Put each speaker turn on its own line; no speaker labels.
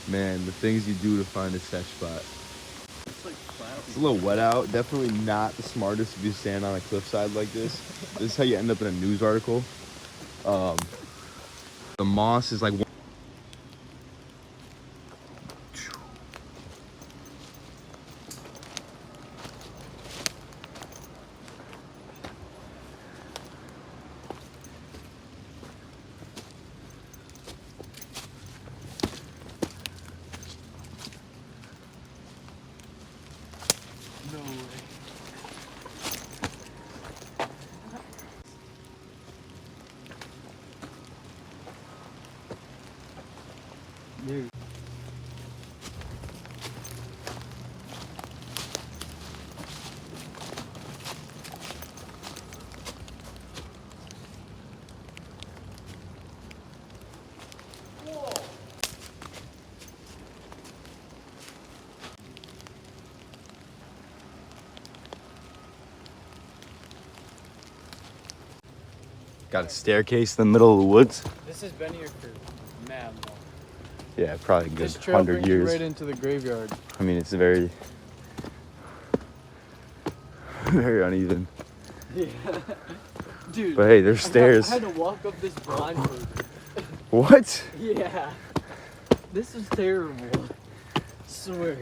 Man, the things you do to find a sesh spot.
It's like flat.
It's a little wet out. Definitely not the smartest if you stand on a cliffside like this. This is how you end up in a news article. The moss is like.
No way. Dude.
Got a staircase in the middle of the woods.
This has been here for mad long.
Yeah, probably a good
This trail
100
brings you
years.
right into the graveyard.
I mean, it's very, very uneven.
Yeah. Dude.
But hey, there's stairs.
I had to walk up this blindfolded.
What?
Yeah. This is terrible. Swear.